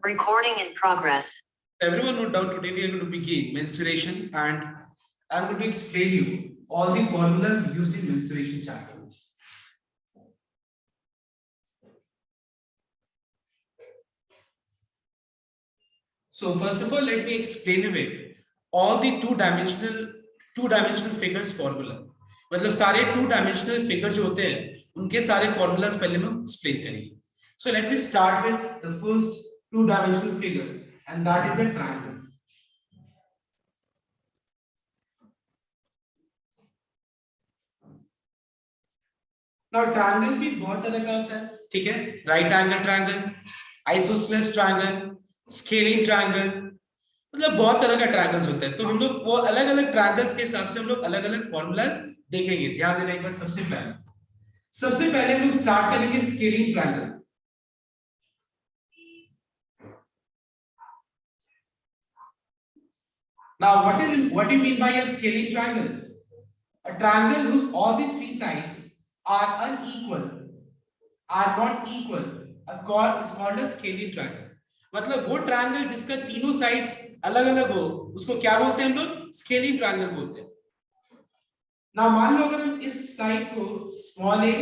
Recording in progress. Everyone note down, today we are going to begin mensuration and I'm going to explain you all the formulas used in mensuration chapter. So first of all, let me explain away all the two-dimensional figures formula. मतलब सारे two-dimensional figures जो होते हैं उनके सारे formulas पहले हम explain करेंगे. So let me start with the first two-dimensional figure and that is a triangle. Now triangle भी बहुत तरह का होता है, ठीक है? Right angle triangle, isosceles triangle, scaling triangle, मतलब बहुत तरह का ट्रायंगल्स होता है. तो हम लोग वो अलग अलग ट्रायंगल्स के हिसाब से हम लोग अलग अलग फॉर्मूलाज देखेंगे. ध्यान देना एक बार. सबसे पहले हम लोग स्टार्ट करेंगे scaling triangle. Now what do you mean by a scaling triangle? A triangle whose all the three sides are unequal, are not equal, is called a scaling triangle. मतलब वो ट्रायंगल जिसका तीनों साइड्स अलग अलग हो उसको क्या बोलते हैं हम लोग? स्केलिंग ट्रायंगल बोलते हैं. ना मान लो अगर हम इस साइड को स्मॉल a,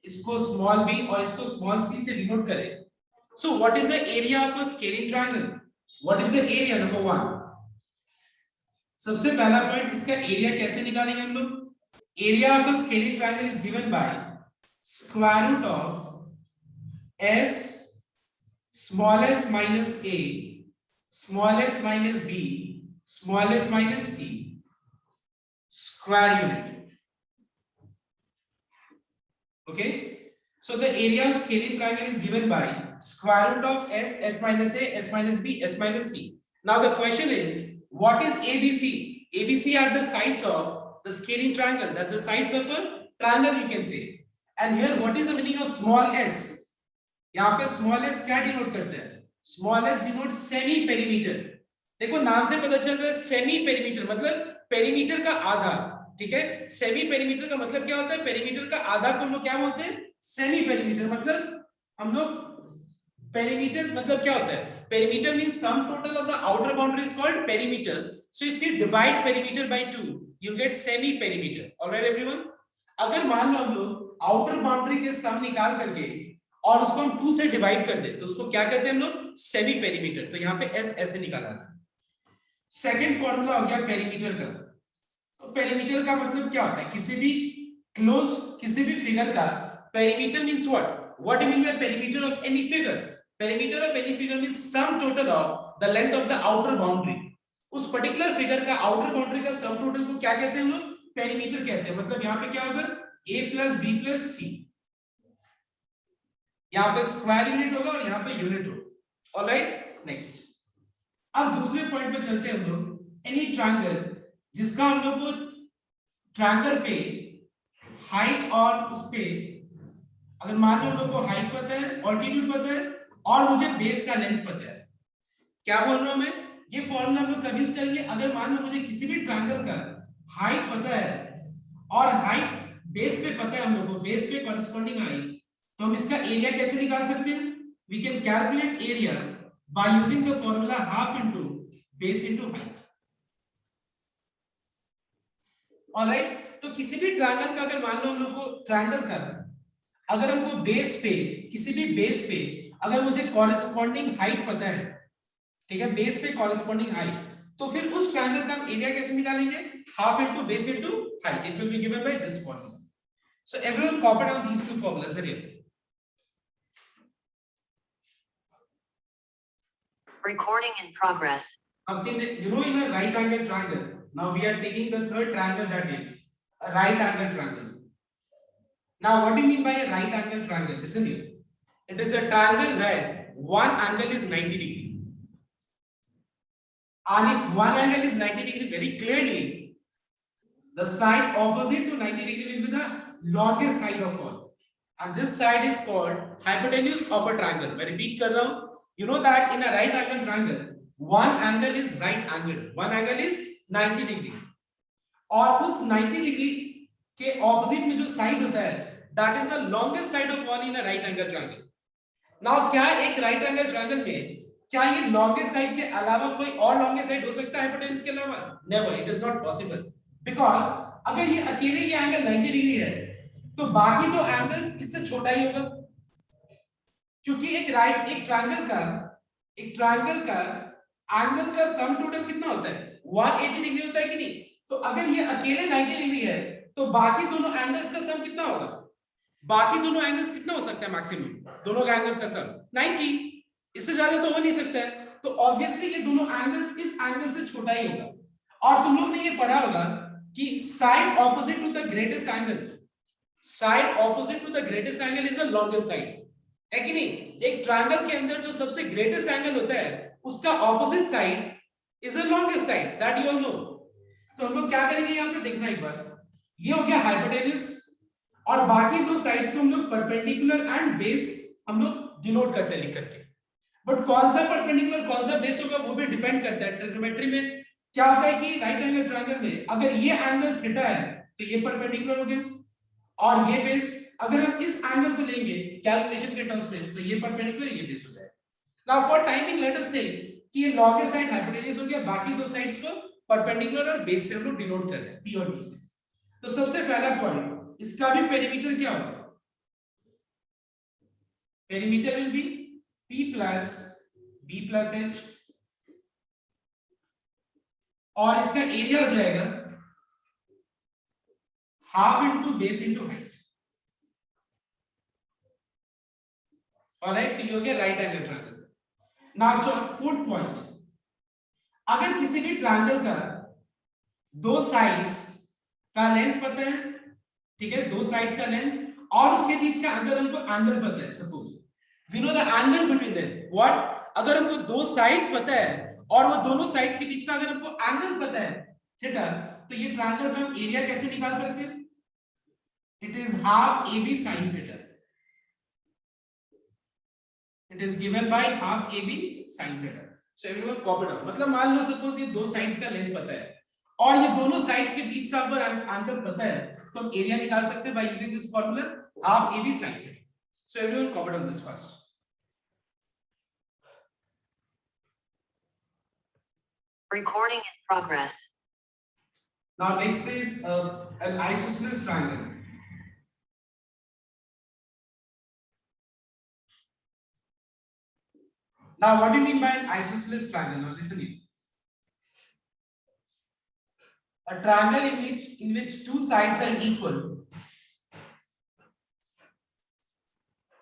इसको स्मॉल b और इसको स्मॉल c से डिनोट करें. So what is the area of a scalene triangle? What is the area? Number 1, सबसे पहला पॉइंट, इसका एरिया कैसे निकालेंगे हम लोग? Area of a scalene triangle is given by square root of s smallest minus a, smallest minus b, smallest minus c, square unit. Okay, so the area of scaling triangle is given by square root of s, s minus a, s minus b, s minus c. Now the question is, what is abc? Abc are the sides of the scaling triangle, that the sides of a triangle you can say. And here what is the meaning of small s? यहाँ पे small S क्या denote करते हैं? Small S denote semi perimeter. देखो नाम से पता चल रहा है सेमी पेरीमीटर मतलब पेरीमीटर का आधा. ठीक है, सेमी पेरीमीटर का मतलब क्या होता है? पेरीमीटर का आधा को हम लोग क्या बोलते हैं? Semi perimeter. मतलब हम लोग पेरीमीटर मतलब क्या होता है? Perimeter means sum total of the outer boundary is called perimeter. So if you divide perimeter by 2 you get semi perimeter. Alright everyone, अगर मान लो हम लोग आउटर बाउंड्री के सम निकाल करके और उसको हम 2 से डिवाइड कर दे तो उसको क्या कहते हैं हम लोग? Semi perimeter. तो यहाँ पे s ऐसे निकाला था. सेकंड फॉर्मूला हो गया पेरीमीटर का. तो पेरीमीटर का मतलब क्या होता है? किसी भी फिगर का perimeter means what do you mean by perimeter of any figure? Perimeter of any figure means sum total of the length of the outer boundary. उस पर्टिकुलर फिगर का आउटर बाउंड्री का सम टोटल को क्या कहते हैं हम लोग? Perimeter कहते हैं. मतलब यहाँ पे क्या होगा? a + b + c. यहाँ पे स्क्वायर यूनिट होगा और यहाँ पे यूनिट होगा. Alright, next. अब दूसरे पॉइंट पे चलते हैं हम लोग. एनी ट्रायंगल जिसका हम लोग को ट्रायंगल पे हाइट और उस पे अगर मान लो हम लोग को हाइट पता है, ऑल्टीट्यूड पता है और मुझे बेस का लेंथ पता है. क्या बोल रहा हूं मैं? ये फॉर्मूला हम लोग कभी यूज करेंगे अगर मान लो मुझे किसी भी ट्रायंगल का हाइट पता है और हाइट बेस पे पता है हम लोग को, बेस पे कॉरेस्पॉन्डिंग हाइट, तो हम इसका एरिया कैसे निकाल सकते हैं? We can calculate area by using the formula half into base into height. Alright, तो किसी भी ट्रायंगल का अगर मान लो हम लोग को ट्रायंगल का अगर हमको बेस पे किसी भी बेस पे अगर मुझे कॉरेस्पॉन्डिंग हाइट पता है, ठीक है, बेस पे कॉरेस्पॉन्डिंग हाइट, तो फिर उस ट्रायंगल का हम एरिया कैसे निकालेंगे? Half into base into height. It will be given by this formula. So everyone copy down these two formulas here. Recording in progress. Now see that you know in a right angle triangle, now we are taking the third triangle, that is a right angle triangle. Now what do you mean by a right angle triangle? Listen here. It is a triangle where one angle is 90 degree. And if one angle is 90 degree, very clearly the side opposite to 90 degree will be the longest side of all, and this side is called hypotenuse of a triangle. मैं repeat कर रहा हूँ. You know that in a right angle triangle, one angle is right angle, one angle is 90 degree, और उस 90 degree के opposite में जो side होता है, that is the longest side of all in a right angle triangle. Now क्या एक right angle triangle में क्या ये लॉन्गेस्ट साइड के अलावा कोई और लॉन्गेस्ट साइड हो सकता है हाइपोटेन्यूज के अलावा? Never, it is not possible, because अगर ये अकेले ये एंगल 90 डिग्री है तो बाकी दो एंगल्स इससे छोटा ही होगा, क्योंकि एक ट्रायंगल का एंगल का सम टोटल कितना होता है? 180 डिग्री होता है कि नहीं? तो अगर ये अकेले 90 डिग्री है तो बाकी दोनों एंगल्स का सम कितना होगा? बाकी दोनों एंगल्स कितना हो सकता है मैक्सिमम? दोनों एंगल्स का सम 90, इससे ज्यादा तो हो नहीं सकता है। तो ऑब्वियसली ये दोनों एंगल्स इस एंगल से छोटा ही होगा। और तुम लोग ने ये पढ़ा होगा कि side opposite to the greatest angle is the longest side, है कि नहीं? एक ट्रायंगल के अंदर जो सबसे ग्रेटेस्ट एंगल होता है उसका opposite side is the longest side, that you all know. तो हम लोग क्या करेंगे यहाँ पे देखना एक बार, ये हो गया हाइपोटेन्यूज और बाकी दो साइड्स को हम लोग परपेंडिकुलर एंड बेस हम लोग डिनोट करते हैं लिख करके। बट कौन सा परपेंडिकुलर कौन सा बेस होगा वो भी डिपेंड करता है। ट्रिग्नोमेट्री में क्या होता है कि राइट एंगल ट्रायंगल में अगर ये एंगल थीटा है तो ये परपेंडिकुलर हो गया और ये बेस, अगर हम इस एंगल को लेंगे कैलकुलेशन के टर्म्स में तो ये परपेंडिकुलर ये बेस हो जाएगा। Now for timing let us take कि ये लॉन्गेस्ट साइड हाइपोटेन्यूज हो गया, बाकी दो साइड्स को परपेंडिकुलर और बेस से हम लोग डिनोट कर रहे हैं p और b से। तो सबसे पहला पॉइंट, इसका भी पेरीमीटर क्या होगा? Perimeter will be p plus b plus h और इसका एरिया हो जाएगा half into base into height. Alright, तो ये हो गया right angle triangle. Now fourth point, अगर किसी भी ट्रायंगल का दो साइड्स का लेंथ पता है, ठीक है, दो साइड्स का लेंथ और उसके बीच का अंदर हमको एंगल पता है, suppose we know the angle between them. What? अगर हमको दो साइड्स पता है और वो दोनों साइड्स के बीच का अगर हमको एंगल पता है थीटा, तो ये ट्रायंगल का हम एरिया कैसे निकाल सकते हैं? It is half AB sin theta, it is given by half AB sin theta. So everyone copy down, मतलब मान लो सपोज ये दो साइड्स का लेंथ पता है और ये दोनों साइड्स के बीच का अगर एंगल पता है तो हम एरिया निकाल सकते हैं by using this formula half AB sin theta. So everyone copy down this first. Recording in progress. Now next is an isosceles triangle. Now what do you mean by an isosceles triangle? Now listen here. A triangle in which two sides are equal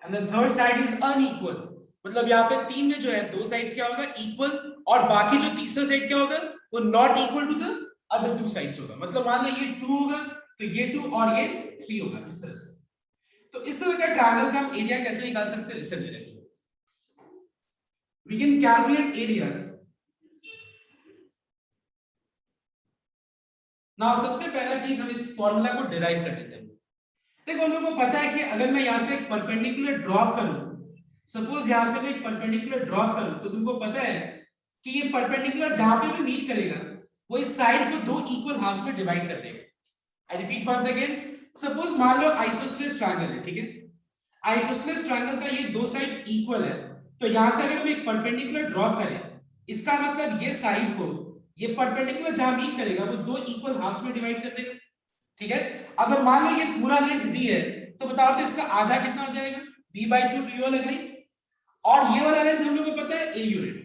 and the third side is unequal. मतलब यहाँ पे तीन में जो है दो sides क्या होगा? इक्वल, और बाकी जो तीसरा साइड क्या होगा? वो not equal to the other two sides होगा। मतलब मान लो ये 2 होगा तो ये 2 और ये 3 होगा, इस तरह से। तो इस तरह का ट्रायंगल का हम एरिया कैसे निकाल सकते हैं? लिसन करें, we can calculate area. Now सबसे पहला चीज हम इस फॉर्मूला को डिराइव कर लेते हैं। देखो हम लोगों को पता है कि अगर मैं यहां से एक परपेंडिकुलर ड्रॉ करूं, सपोज यहां से मैं एक परपेंडिकुलर ड्रॉ करूं, तो तुमको पता है कि ये परपेंडिकुलर जहां पे भी मीट करेगा वो इस साइड को दो इक्वल हाफ्स में डिवाइड कर देगा। I repeat once again, suppose मान लो आइसोसेलेस ट्रायंगल है, ठीक है, आइसोसेलेस ट्रायंगल का ये दो साइड्स इक्वल है, तो यहां से अगर हम एक परपेंडिकुलर ड्रॉ करें, इसका मतलब ये साइड को ये परपेंडिकुलर जहां मीट करेगा वो दो इक्वल हाफ्स में डिवाइड कर देगा, ठीक है। अगर मान लो ये पूरा लेंथ b है तो बताओ तो इसका आधा कितना हो जाएगा? b/2। Do you all agree? और ये वाला लेंथ हम लोग को पता है a यूनिट।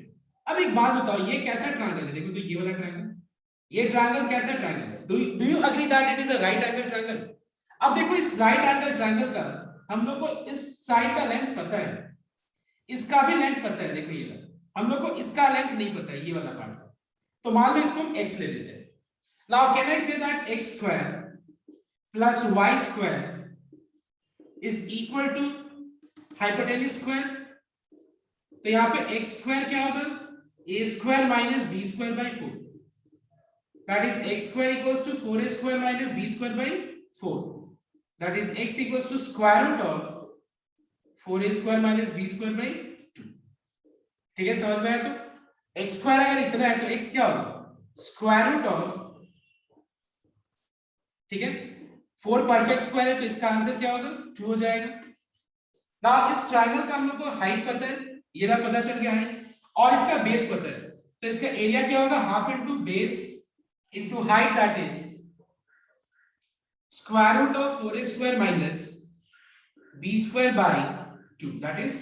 अब एक बात बताओ, ये कैसा ट्रायंगल है? देखो तो ये वाला ट्रायंगल, ये ट्रायंगल कैसा ट्रायंगल है? Do you agree that it is a right angle triangle? अब देखो इस राइट एंगल ट्रायंगल का हम लोग को इस साइड का लेंथ पता है, इसका भी लेंथ पता है। देखो ये हम लोग को इसका लेंथ नहीं पता है, ये वाला पार्ट। तो मान लो इसको हम x ले लेते हैं। Now can I say that x square plus y square is equal to hypotenuse square. तो यहाँ पे x स्क्वायर क्या होगा? a square minus b square by 4, that is x square equals to 4a square minus b square by 4, that is x equals to square root of 4a square minus b square by 2। ठीक है, समझ में आया? तो x square अगर इतना है तो x क्या होगा? स्क्वायर रूट ऑफ, ठीक है, 4 परफेक्ट स्क्वायर है तो इसका आंसर क्या होगा? 2 हो जाएगा। नाउ इस ट्रायंगल का हम लोग को हाइट पता है, ये रहा, पता चल गया हाइट। और इसका बेस पता है, तो इसका एरिया क्या होगा, half into base into height, that is square root of 4a square minus b square by 2, that is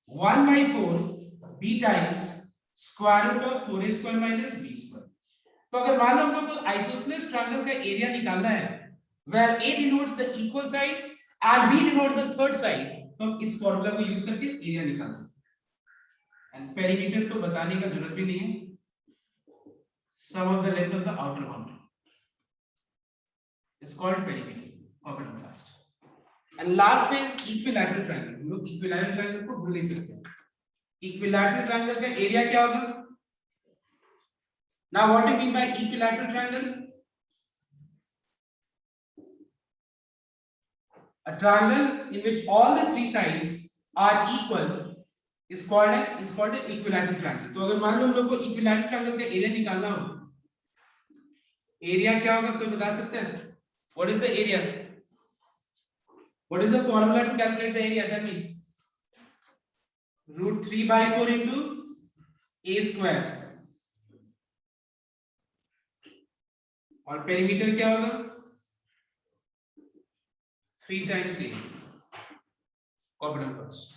1 by 4 b times square root of 4a square minus b square. तो अगर मान लो हम लोग को आइसोसेलेस ट्रायंगल का area निकालना है where a denotes the equal sides and b denotes the third side, तो हम इस फॉर्मूला को यूज करके एरिया निकाल सकते हैं। एंड पेरीमीटर तो बताने का जरूरत भी नहीं है, sum of the length of the outer boundary is called perimeter, copy down fast। and last is equilateral triangle। हम लोग equilateral triangle को भूल नहीं सकते। equilateral triangle का एरिया क्या होगा? Now what do you mean by equilateral triangle? A triangle in which all the three sides are equal is called an equilateral triangle। तो अगर मान लो हम लोग को equilateral triangle का एरिया निकालना हो, एरिया क्या होगा, कोई बता सकते हैं? What is the area? What is the formula to calculate the area? Tell me. Root 3 by 4 into a square। और पेरीमीटर क्या होगा? 3 times a। Copy down first।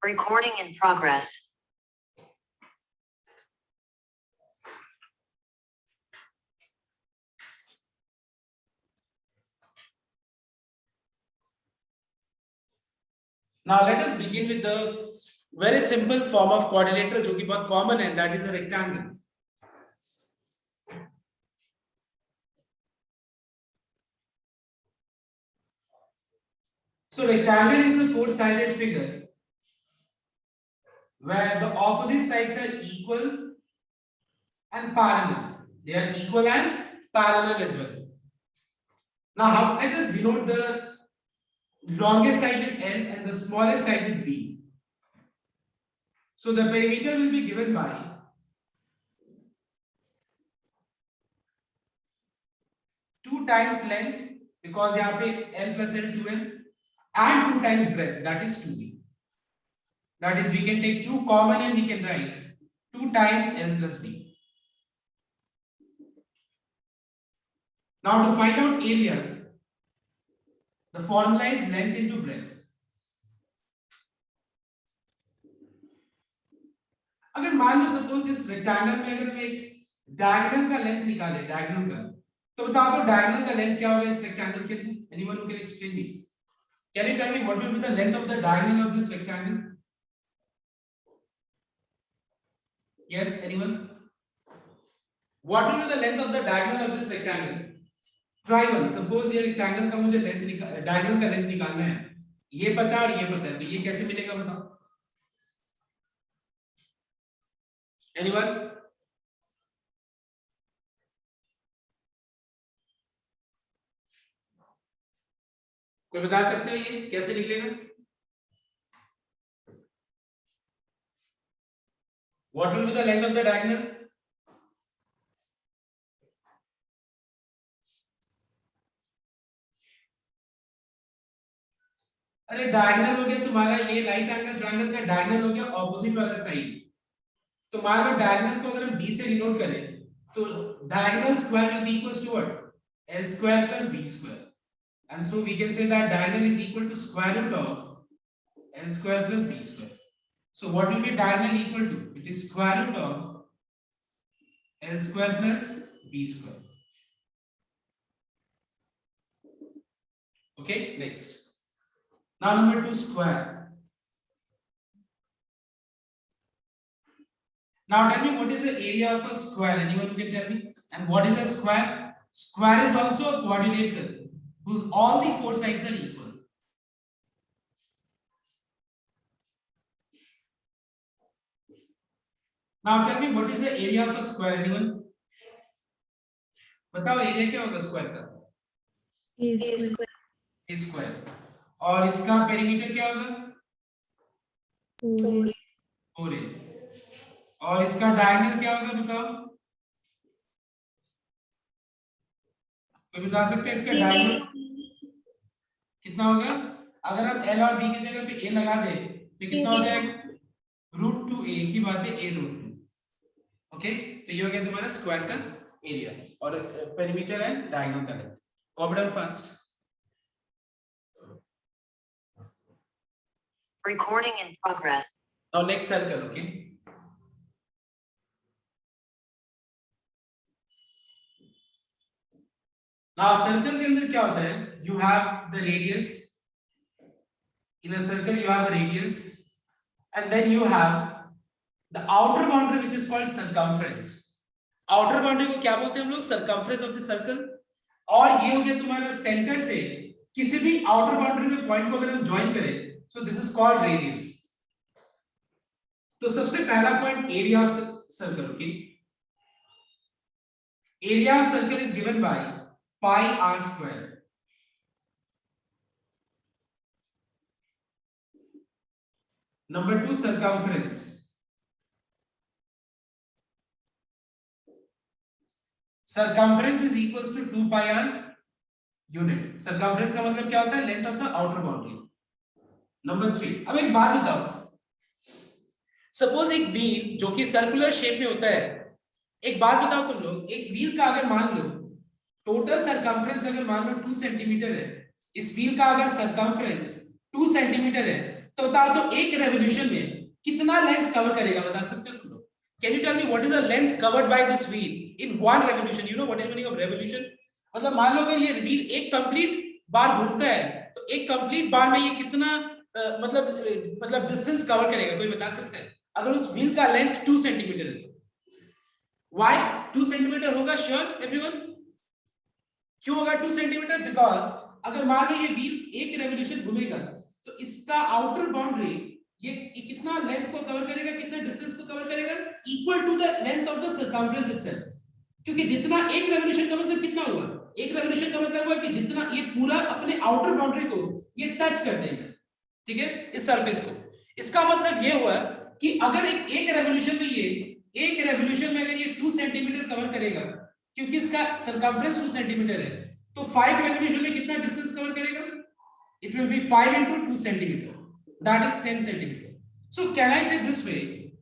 Recording in progress. Now let us begin with the very simple form of quadrilateral जो कि बहुत common है, that is a rectangle। So rectangle is the four-sided figure where the opposite sides are equal and parallel. They are equal and parallel as well. Now let us denote the longest side with L and the smallest side with B. So the perimeter will be given by two times length, because यहाँ पे L plus L 2L, and 2 times breadth, that is 2B। That is, we can take 2 common and we can write 2 times L plus B। Now to find out area, the formula is length into breadth। अगर मान लो suppose इस rectangle में अगर मैं एक diagonal का length निकाले, diagonal का, तो बताओ तो डायगोनल का लेंथ क्या होगा इस रेक्टेंगल के लिए? Anyone who can explain me? Can you tell me what will be the length of the diagonal of this rectangle? Yes, anyone? What will be the length of the diagonal of this rectangle? Try one. Suppose ये rectangle का मुझे length diagonal का length निकालना है, ये पता और ये पता है, तो ये कैसे मिलेगा बताओ? एनीवन? कोई बता सकते हो ये कैसे निकलेगा? What will be the length of the diagonal? अरे डायगोनल हो गया तुम्हारा, ये राइट एंगल ट्रायंगल का डायगोनल हो गया ऑपोजिट वाला साइड। तो मान लो डायगोनल को अगर हम b से डिनोट करें, तो diagonal square will be equals to what? l square plus b square। and so we can say that diagonal is equal to square root of l square plus b square। so what will be diagonal equal to? It is square root of l square plus b square। okay, next, now number 2, square। now tell me what is the area of a square? Anyone who can tell me? And what is a square? Square is also a quadrilateral whose all the four sides are equal। now tell me what is the area of a square? Anyone? बताओ area क्या होगा square का? a square। और इसका perimeter क्या होगा? 4a। और इसका डायगोनल क्या होगा बताओ? कोई बता सकते हैं इसका डायगोनल कितना होगा? अगर हम l और b की जगह पे a लगा दें तो कितना हो जाएगा √2a की बात है a √2 ओके तो ये हो गया तुम्हारा स्क्वायर का एरिया और पेरीमीटर एंड डायगोनल का length copy down fast Recording in progress. Now next circle okay now circle के अंदर क्या होता है you have the radius in a circle you have a radius and then you have the outer boundary which is called circumference outer boundary को क्या बोलते हैं हम लोग circumference of the circle और ये हो गया तुम्हारा सेंटर से किसी भी outer boundary में पॉइंट को अगर हम ज्वाइन करें so this is called radius तो सबसे पहला point area of circle okay area of circle is given bye pi r square Number 2 circumference. Circumference is equals to 2 pi r unit. Circumference का मतलब क्या होता है length of the outer boundary. Number 3. अब एक बात बताओ. Suppose एक व्हील जो कि सर्कुलर शेप में होता है. एक बात बताओ तुम लोग एक व्हील का अगर मान लो टोटल सर्कमफ्रेंस अगर मान लो 2 सेंटीमीटर है इस व्हील का अगर सर्कमफ्रेंस 2 सेंटीमीटर है तो बताओ तो एक रेवोल्यूशन में कितना लेंथ कवर करेगा बता सकते हो तुम लोग can you tell me what is the length covered by this wheel in one revolution you know what is meaning of revolution मतलब मान लो अगर ये व्हील एक कंप्लीट बार घूमता है तो एक कंप्लीट बार में ये कितना मतलब डिस्टेंस कवर करेगा कोई बता सकता है अगर उस व्हील का लेंथ 2 सेंटीमीटर है व्हाई 2 सेंटीमीटर होगा श्योर एवरीवन क्यों होगा 2 सेंटीमीटर बिकॉज़ अगर मान लो ये व्हील एक रेवोल्यूशन घूमेगा तो इसका आउटर बाउंड्री ये कितना लेंथ को कवर करेगा कितना डिस्टेंस को कवर करेगा equal to the length of the circumference itself क्योंकि जितना एक रेवोल्यूशन का मतलब कितना हुआ एक रेवोल्यूशन का मतलब हुआ कि जितना ये पूरा अपने आउटर बाउंड्री को ये टच कर देगा ठीक है इस सरफेस को इसका मतलब ये हुआ कि अगर एक रेवोल्यूशन में ये एक रेवोल्यूशन में अगर ये 2 सेंटीमीटर कवर करेगा क्योंकि इसका सर्कमफ्रेंस 2 सेंटीमीटर है तो 5 रेवोल्यूशन में कितना डिस्टेंस कवर करेगा it will be 5 into 2 centimeter that is 10 centimeter so can I say this way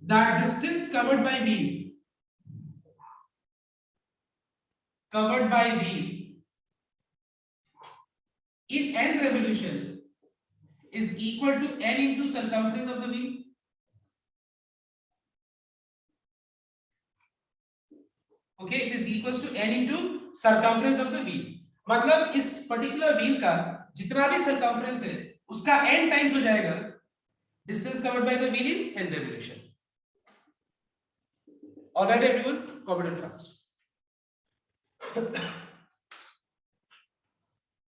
that distance covered by v in n revolution is equal to n into circumference of the wheel okay it is equals to n into circumference of the wheel मतलब इस particular wheel का जितना भी circumference है उसका n times हो जाएगा distance covered by the wheel in n revolution alright everyone copy down fast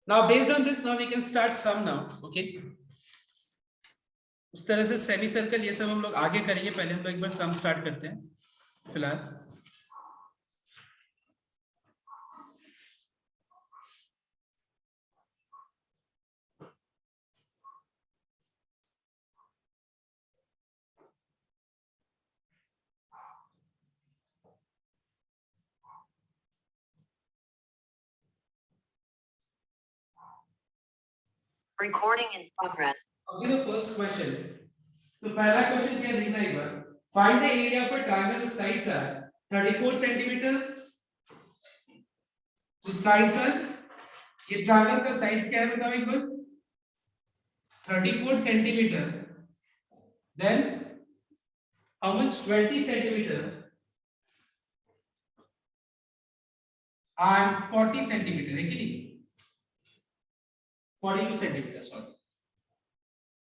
now based on this now we can start sum now okay उस तरह से सेमी सर्कल ये सब हम लोग आगे करेंगे पहले हम लोग एक बार सम स्टार्ट करते हैं फिलहाल Recording in progress. Okay, the first question. तो पहला क्वेश्चन क्या लिखना है एक बार find the area of a triangle whose sides are 34 centimetre whose sides are ये ट्रायंगल का साइड्स क्या है बताओ एक बार 34 centimetre then how much 20 centimetre and 40 centimetre है कि नहीं 42 सेंटीमीटर सॉरी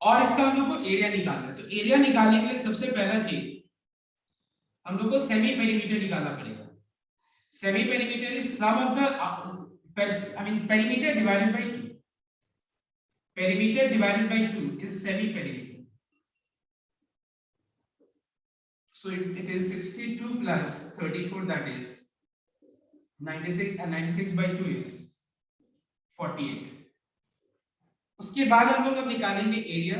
और इसका हम लोग को एरिया निकालना है तो एरिया निकालने के लिए सबसे पहला चीज हम लोग को सेमी पेरीमीटर निकालना पड़ेगा semi perimeter is sum of the perimeter divided by 2 perimeter divided by 2 is semi perimeter so it is 62 plus 34 that is 96 and 96 by 2 is 48 उसके बाद हम लोग अब निकालेंगे area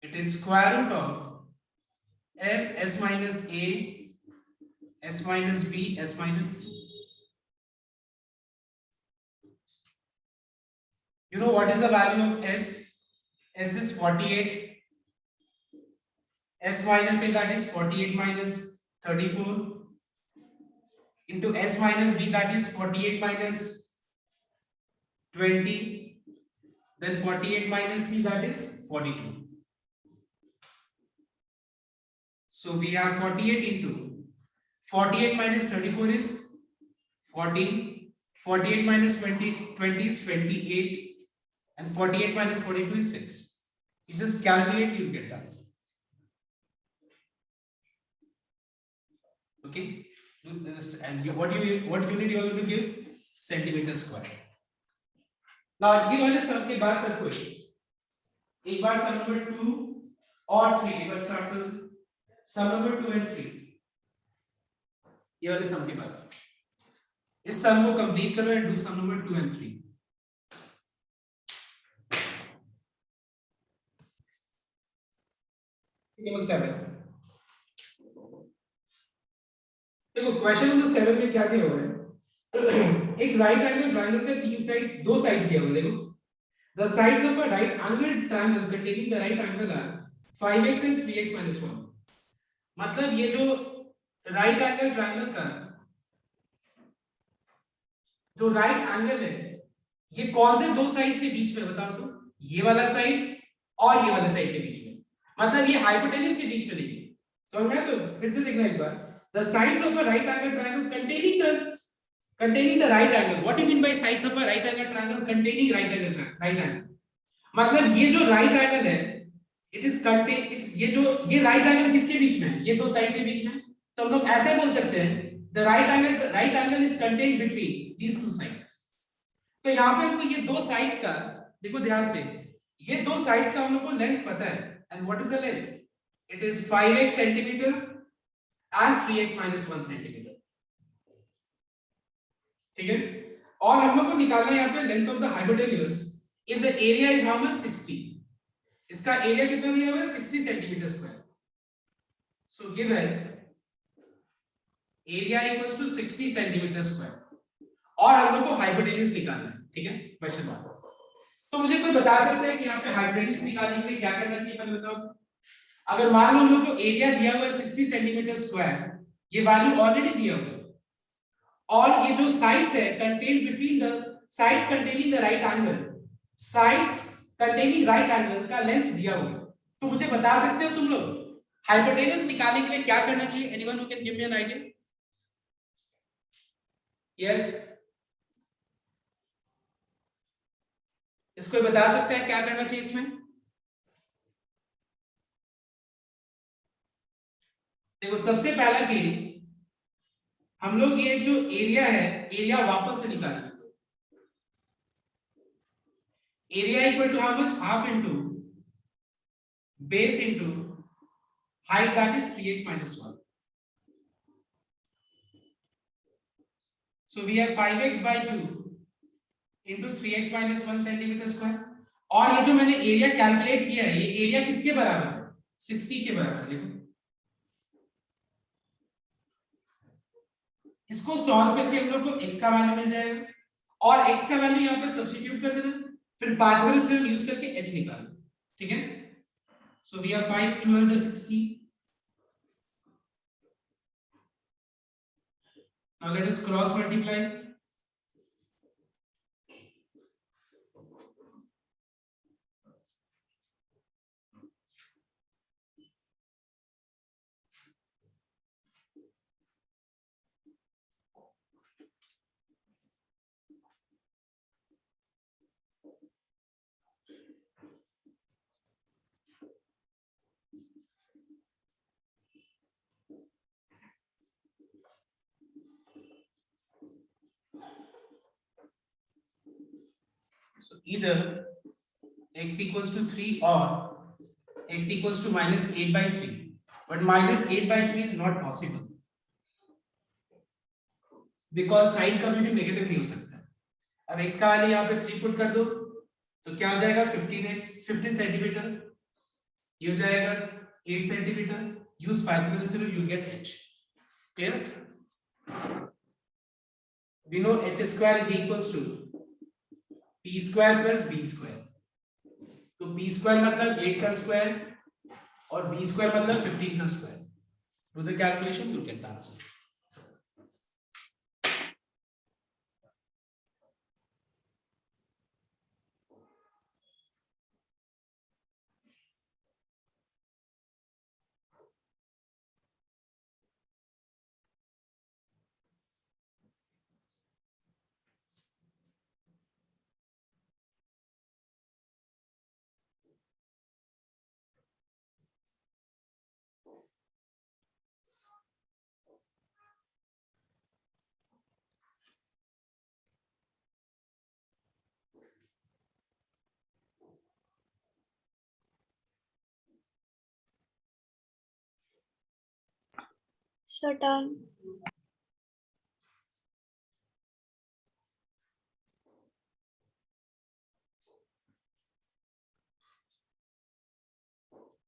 it is square root of s minus a s minus b s minus c You know what is the value of S? S is 48. S minus A, that is 48 minus 34, into S minus B, that is 48 minus 20, then 48 minus C, that is 42. So we have 48 into 48 minus 34 is 14, 48 minus 20 is 28, and 48 minus 42 is 6. You just calculate, you get the answer. Okay, do this, and what unit you are going to give? Centimeter square. Now ये वाले सब के बाद सब कुछ एक बार सम number 2 और 3 एक बार स्टार्ट करो. सम नंबर 2 and 3 ये वाले सम के बाद इस सम को कंप्लीट करो and do sum number 2 and 3. Number 7. देखो क्वेश्चन नंबर 7 में क्या दिया हुआ है. एक राइट एंगल ट्रायंगल का तीन साइड दो साइड दिया हुआ है. देखो the sides of a right angle triangle containing the right angle are 5x and 3x minus 1. मतलब ये जो राइट एंगल ट्रायंगल का जो राइट एंगल है ये कौन से दो साइड के बीच में बताओ तो. ये वाला साइड और ये वाला साइड के बीच में. मतलब ये हाइपोटेन्यूज के बीच में नहीं है. समझ में? तो फिर से देखना एक बार. The sides of a right angle triangle containing the right angle. What do you mean by sides of a right angle triangle containing right angle? मतलब ये जो right angle है, it is contain ये right angle किसके बीच में है? ये दो साइड के बीच में. तो हम लोग ऐसे बोल सकते हैं the right angle is contained between these two sides. तो यहाँ पे हमको ये दो साइड्स का देखो ध्यान से, ये दो साइड्स का हम लोग को लेंथ पता है. And what is the length? It is 5x centimeter and 3x minus 1 centimeter. ठीक है. और हम लोग को निकालना है यहाँ पे length of the hypotenuse. If the area is how much 60. इसका एरिया कितना दिया हुआ है? 60 centimetre square. So given area equals to 60 centimetre square. और हम लोग को हाइपोटेन्यूज निकालना है. ठीक है, क्वेश्चन मार्क. तो मुझे कोई बता सकता है कि यहाँ पे हाइपोटेन्यूज निकालने के लिए क्या करना चाहिए? पहले बताओ. अगर मान लो हम लोग को एरिया दिया हुआ है 60 सेंटीमीटर स्क्वायर, ये वैल्यू ऑलरेडी दिया हुआ है, और ये जो साइड्स है contain between the sides containing the right angle, sides containing right angle का लेंथ दिया हुआ है. तो मुझे बता सकते हो तुम लोग हाइपोटेन्यूज निकालने के लिए क्या करना चाहिए? Anyone who can give me an idea? Yes, इसको बता सकते हैं क्या करना चाहिए इसमें? देखो सबसे पहला चीज हम लोग ये जो एरिया है, एरिया वापस से निकालेंगे. Area equal to how much? Half into base into height, that is 3x minus 1. So we have 5x by 2 into 3x minus 1 centimeter square. और ये जो मैंने एरिया कैलकुलेट किया है, ये एरिया किसके बराबर है? 60 के बराबर. देखो इसको सॉल्व करके हम लोग को x का वैल्यू मिल जाएगा, और x का वैल्यू यहाँ पे सब्स्टिट्यूट कर देना, फिर पाइथागोरस थ्योरम यूज करके h निकालना. ठीक है. So we have 5 12 is 60. Now let us cross multiply. So either x equals to 3 or x equals to minus 8 by 3. But minus 8 by 3 is not possible. Because sine का value negative नहीं हो सकता. अब x का value यहाँ पे 3 put कर दो तो क्या हो जाएगा? 15 सेंटीमीटर. ये हो जाएगा 8 centimetre. Use Pythagoras theorem, you get h. Clear? We know h square is equals to p square plus b square. तो p स्क्वायर मतलब 8 का स्क्वायर और b स्क्वायर मतलब 15 का square. Do the calculation, you get the answer. Sir, done.